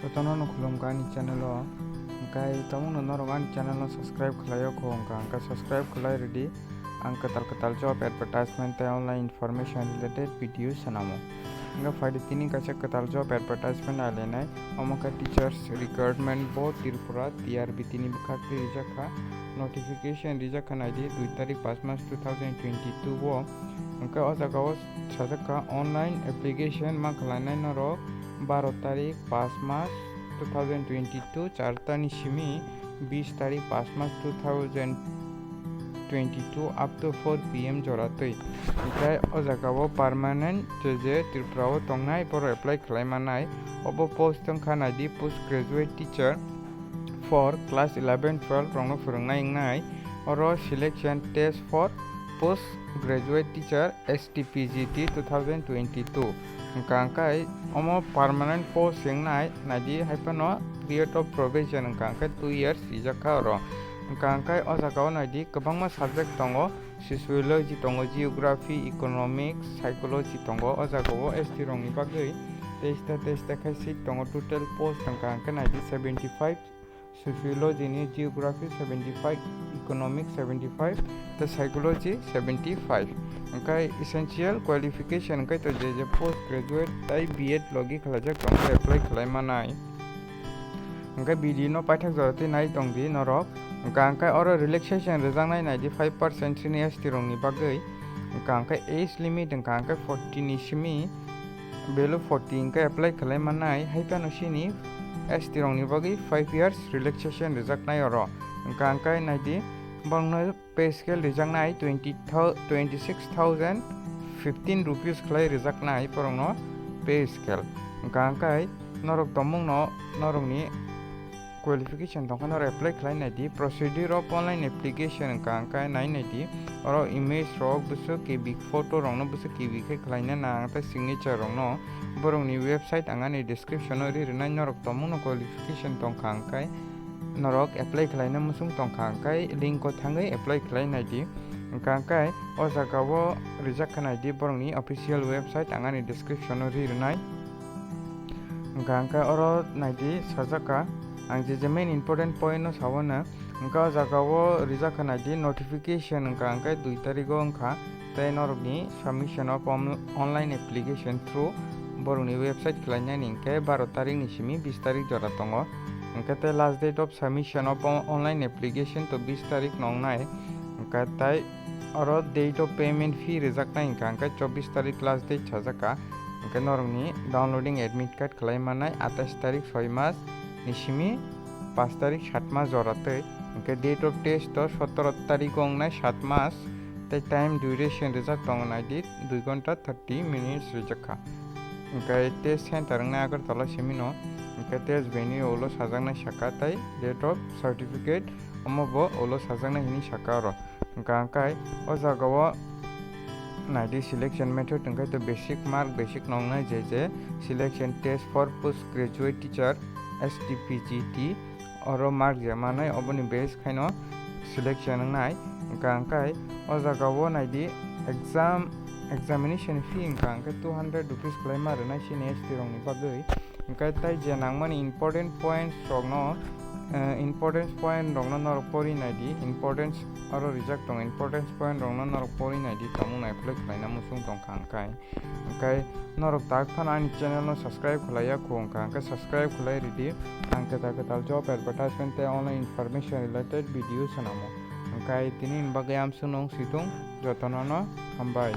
Totono khulumkani channel o kai tamungno norongani channel subscribe khlayo khongka subscribe khlai ready ang katal job advertisement te online information related videos sanamo nga faidi tini kacha katal job advertisement alenai amaka teachers recruitment board Tripura TRBT ni bukhakti rijakha notification rijakha naidi 2 tarik 5 March 2022 wo angka ojagao sajaka online application ma khlainai noro 12 तारीख 5 मार्च 2022 4 तानी शिमी 20 तारीख 5 मार्च 2022 up to 4 PM जोरातै इथाय अजागाव permanent जे त्रिपुराव तंगनाय पर एप्लाइ खालामनाय अब पोस्ट तंखानादि post graduate teacher for class 11 12 रंग फोरोंनाय इंनाय और selection test for post graduate teacher STPGT-2022 Kangkai omo permanent post singnai nadi haipano period of probation kangkai 2 years ijaka ro kangkai ojagao nadi kwbangma subject tongo sociology tongo geography economics psychology tongo ojagao ST rongni bagui testa khai seat tongo total post kangkai nadi 75 sociology ni geography 75 economics 75 the psychology 75 angkai essential qualification angkai to je post graduate tai B.Ed logi khalajak tong apply khlaimanai angkai BD no paithak jorate nai tongdi norok angkai oro relaxation rejangnai 95% senior stirongni bagui angkai age limit angkai 40 ni simi below 40 angkai apply khlaimanai haipano sini ST rongni bagui 5 years relaxation rejaknai oro angkai naidi bangno pay scale rejaknai 26,015 rupees khlai rejaknai porongno pay scale angkai norok tomungno norokni qualification tongkano apply khlainai di procedure of online application angkai nainai di oro image rok busu kb photo rongno busu kb khai khlaina na ta signature rongno borongni website angani description ori rinai norok tomungno qualification tongkangkai norok apply khlaina musung tongkangkai link ko thangai apply khlainai di angkai o jagao rijak khanai di borongni official website angani description ori rinai angkai oro naidi sajaka ang je main important point no sawana angka jagao rijak khanai di notification angkai 2 tarikh angka tai norokni submission of online application through borongni website khlainai ningke 12 tarikh ni simi 20 tarikh jora tongo angka tai last date of submission of online application to 20 tarikh nongnai angka tai oro date of payment fee rejaknai angka 24 tarikh last date sajaka angka norokni downloading admit card khlaimanai 28 tarikh 6 mass ni simi 5 tarikh 7 mass joratei angka date of test to 17 tarikh ongnai 7 mass tai time duration rijak tongnai di 2 घंटा 30 minutes rijakha angka test center ngai agar tala simino angka test venue olo sajangnai saka tai date of certificate omobo olo sajangnai hini saka ro angkai o jagao naidi selection method angkai to basic mark basic nongnai je selection test for post graduate teacher STPGT oro mark jamanai oboni base khaino selection ngai angkai o jagao naidi examination fee angkai 200 rupees khlaima rena sini ST rongni bagui angkai tai je nangmani important points rogno importance point rogno norok pori naidi importance oro reject tong importance point rogno norok pori naidi tamung apply khlaina musung tongkha angkai norok tak phana ani channel no subscribe khlaiya khongka angkai subscribe khlai ready angkai job advertisement te online information related videos sanamo angkai tini bagai am sunong situng jotono no hambai